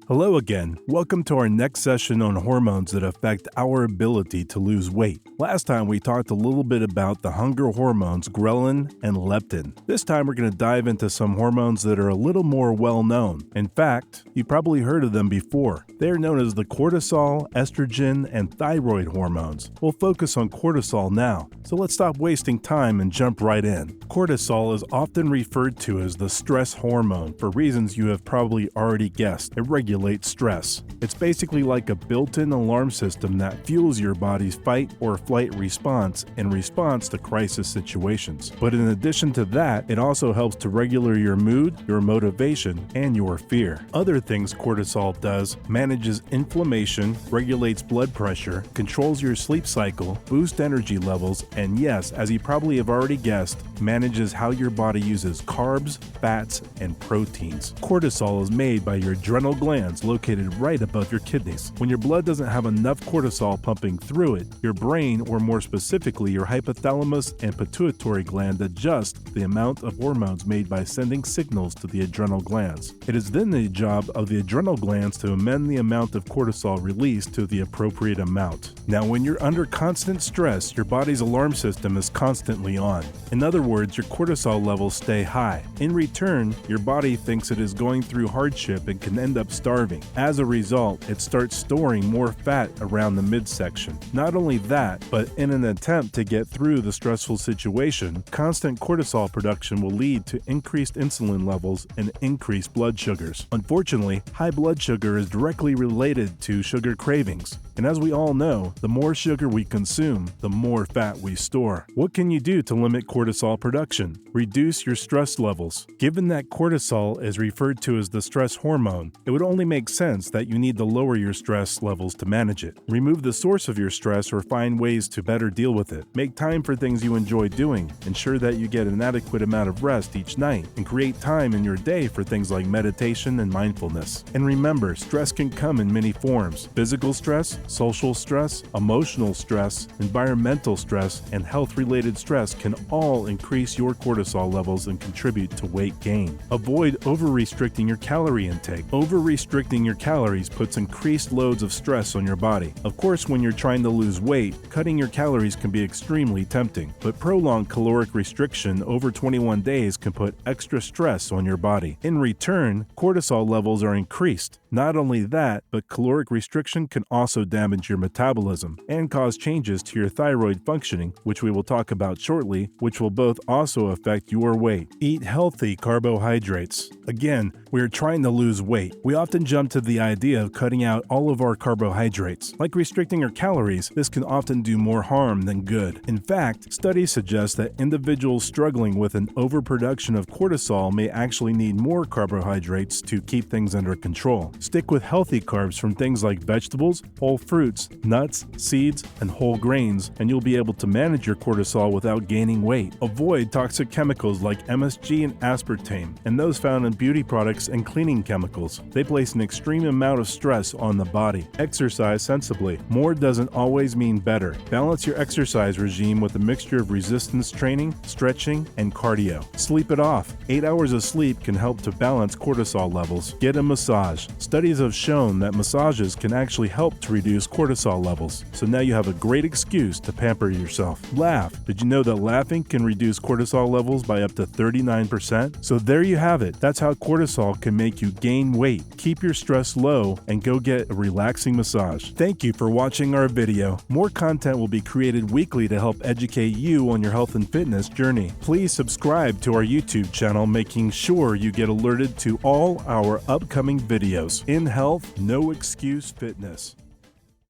Hello again. Welcome to our next session on hormones that affect our ability to lose weight. Last time we talked a little bit about the hunger hormones ghrelin and leptin. This time we're going to dive into some hormones that are a little more well known. In fact, you probably heard of them before. They are known as the cortisol, estrogen, and thyroid hormones. We'll focus on cortisol now, so let's stop wasting time and jump right in. Cortisol is often referred to as the stress hormone for reasons you have probably already guessed. It regulates stress. It's basically like a built-in alarm system that fuels your body's fight or flight response in response to crisis situations. But in addition to that, it also helps to regulate your mood, your motivation, and your fear. Other things cortisol does: manages inflammation, regulates blood pressure, controls your sleep cycle, boosts energy levels, and yes, as you probably have already guessed, manages how your body uses carbs, fats, and proteins. Cortisol is made by your adrenal glands located right above your kidneys. When your blood doesn't have enough cortisol pumping through it, your brain, or more specifically your hypothalamus and pituitary gland, adjust the amount of hormones made by sending signals to the adrenal glands. It is then the job of the adrenal glands to amend the amount of cortisol released to the appropriate amount. Now, when you're under constant stress, your body's alarm system is constantly on. In other words, your cortisol levels stay high. In return, your body thinks it is going through hardship and can end up starving. As a result, it starts storing more fat around the midsection. Not only that, but in an attempt to get through the stressful situation, constant cortisol production will lead to increased insulin levels and increased blood sugars. Unfortunately, high blood sugar is directly related to sugar cravings. And as we all know, the more sugar we consume, the more fat we store. What can you do to limit cortisol production? Reduce your stress levels. Given that cortisol is referred to as the stress hormone, it would only make sense that you need to lower your stress levels to manage it. Remove the source of your stress or find ways to better deal with it. Make time for things you enjoy doing. Ensure that you get an adequate amount of rest each night, and create time in your day for things like meditation and mindfulness. And remember, stress can come in many forms: physical stress, social stress, emotional stress, environmental stress, and health-related stress can all increase your cortisol levels and contribute to weight gain. Avoid over-restricting your calorie intake. Over-restricting your calories puts increased loads of stress on your body. Of course, when you're trying to lose weight, cutting your calories can be extremely tempting, but prolonged caloric restriction over 21 days can put extra stress on your body. In return, cortisol levels are increased. Not only that, but caloric restriction can also damage your metabolism and cause changes to your thyroid functioning, which we will talk about shortly, which will both also affect your weight. Eat healthy carbohydrates. Again, we are trying to lose weight. We often jump to the idea of cutting out all of our carbohydrates. Like restricting our calories, this can often do more harm than good. In fact, studies suggest that individuals struggling with an overproduction of cortisol may actually need more carbohydrates to keep things under control. Stick with healthy carbs from things like vegetables, whole fruits, nuts, seeds, and whole grains, and you'll be able to manage your cortisol without gaining weight. Avoid toxic chemicals like MSG and aspartame, and those found in beauty products and cleaning chemicals. They place an extreme amount of stress on the body. Exercise sensibly. More doesn't always mean better. Balance your exercise regime with a mixture of resistance training, stretching, and cardio. Sleep it off. 8 hours of sleep can help to balance cortisol levels. Get a massage. Studies have shown that massages can actually help to reduce cortisol levels. So now you have a great excuse to pamper yourself. Laugh. Did you know that laughing can reduce cortisol levels by up to 39%? So there you have it. That's how cortisol can make you gain weight. Keep your stress low and go get a relaxing massage. Thank you for watching our video. More content will be created weekly to help educate you on your health and fitness journey. Please subscribe to our YouTube channel, making sure you get alerted to all our upcoming videos. In health, no excuse fitness.